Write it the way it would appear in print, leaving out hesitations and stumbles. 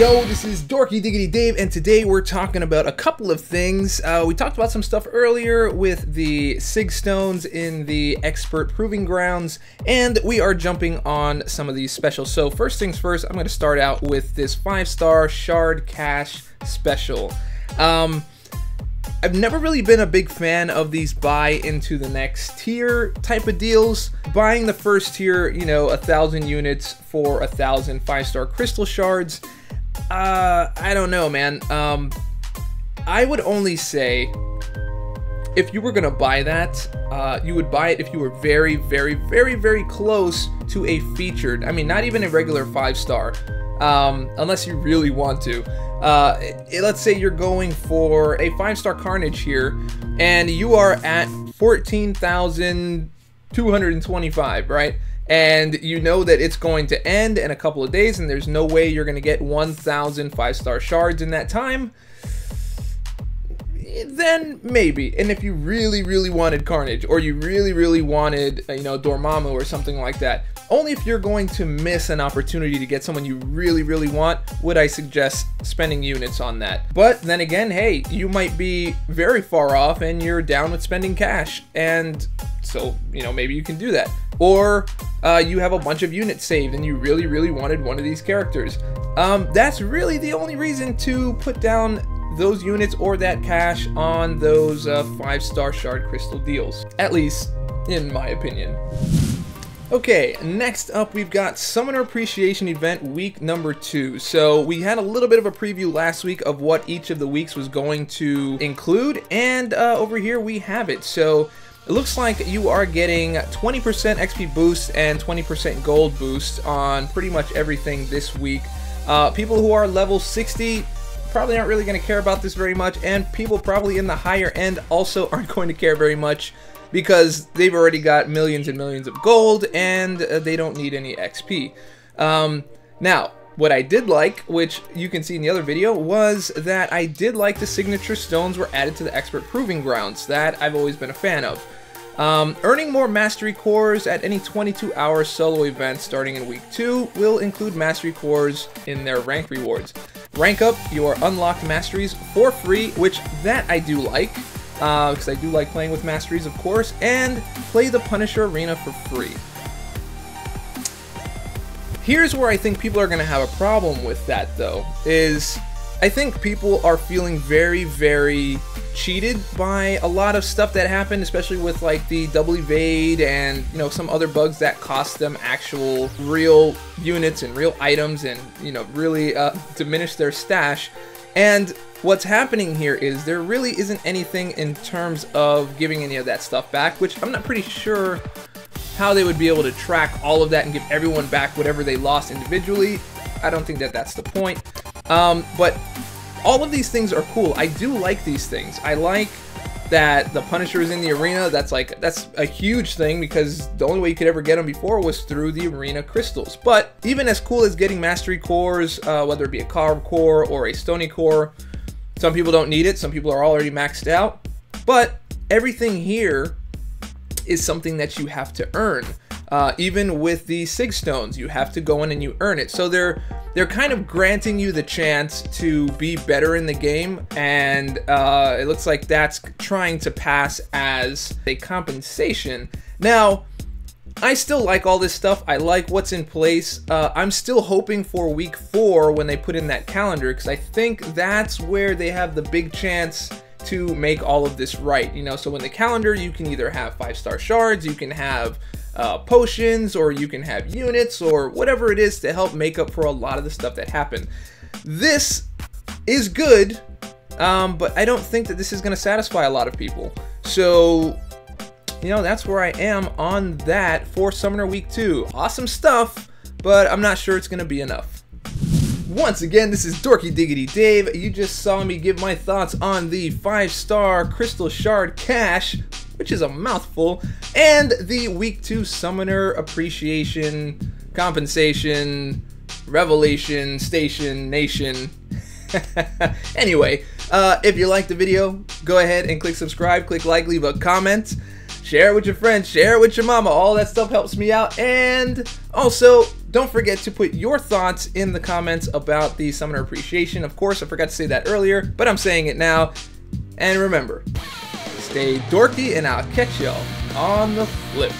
Yo, this is Dorky Diggity Dave, and today we're talking about a couple of things. We talked about some stuff earlier with the Sig Stones in the Expert Proving Grounds, and we are jumping on some of these specials. So first things first, I'm going to start out with this 5-star Shard Cash special. I've never really been a big fan of these buy into the next tier type of deals. Buying the first tier, you know, 1,000 units for 1,000 5-star crystal shards. I don't know, man. I would only say if you were gonna buy that, you would buy it if you were very, very, very, very close to a featured. I mean, not even a regular 5-star, unless you really want to. Let's say you're going for a 5-star Carnage here, and you are at 14,225, right? And you know that it's going to end in a couple of days, and there's no way you're going to get 1,000 5-star shards in that time, then maybe. And if you really, really wanted Carnage, or you really, really wanted, you know, Dormammu or something like that, only if you're going to miss an opportunity to get someone you really, really want would I suggest spending units on that. But then again, hey, you might be very far off and you're down with spending cash, and so, you know, maybe you can do that. Or you have a bunch of units saved and you really, really wanted one of these characters. That's really the only reason to put down those units or that cash on those 5-star shard crystal deals, at least in my opinion. Okay, next up we've got Summoner Appreciation Event week number 2. So we had a little bit of a preview last week of what each of the weeks was going to include, and over here we have it. So it looks like you are getting 20% XP boost and 20% gold boost on pretty much everything this week. People who are level 60 probably aren't really going to care about this very much, and people probably in the higher end also aren't going to care very much, because they've already got millions and millions of gold and they don't need any XP. Now, what I did like, which you can see in the other video, was that I did like the signature stones were added to the Expert Proving Grounds. That I've always been a fan of. Earning more mastery cores at any 22-hour solo event starting in week 2 will include mastery cores in their rank rewards. Rank up your unlocked masteries for free, which that I do like. Because I do like playing with masteries, of course, and play the Punisher Arena for free. Here's where I think people are going to have a problem with that, though, is I think people are feeling very, very cheated by a lot of stuff that happened, especially with like the double evade and, you know, some other bugs that cost them actual real units and real items, and, you know, really diminish their stash. And what's happening here is there really isn't anything in terms of giving any of that stuff back, which I'm not pretty sure how they would be able to track all of that and give everyone back whatever they lost individually. I don't think that that's the point. But all of these things are cool. I do like these things. I like that the Punisher is in the arena. That's a huge thing, because the only way you could ever get them before was through the arena crystals. But even as cool as getting mastery cores, whether it be a carb core or a stony core, some people don't need it, some people are already maxed out, but everything here is something that you have to earn. Even with the Sig Stones, you have to go in and you earn it. So they're kind of granting you the chance to be better in the game, and it looks like that's trying to pass as a compensation. Now, I still like all this stuff. I like what's in place. I'm still hoping for week 4 when they put in that calendar, because I think that's where they have the big chance to make all of this right. You know, so in the calendar, you can either have 5-star shards, you can have potions, or you can have units, or whatever it is to help make up for a lot of the stuff that happened. This is good, but I don't think that this is going to satisfy a lot of people. So, you know, that's where I am on that for Summoner Week 2. Awesome stuff, but I'm not sure it's going to be enough. Once again, this is Dorky Diggity Dave. You just saw me give my thoughts on the 5-star Crystal Shard Cash, which is a mouthful, and the Week 2 Summoner Appreciation, Compensation, Revelation, Station, Nation. Anyway, if you liked the video, go ahead and click subscribe, click like, leave a comment. Share it with your friends, share it with your mama. All that stuff helps me out. And also, Don't forget to put your thoughts in the comments about the Summoner Appreciation. Of course, I forgot to say that earlier, but I'm saying it now. And remember, stay dorky, and I'll catch y'all on the flip.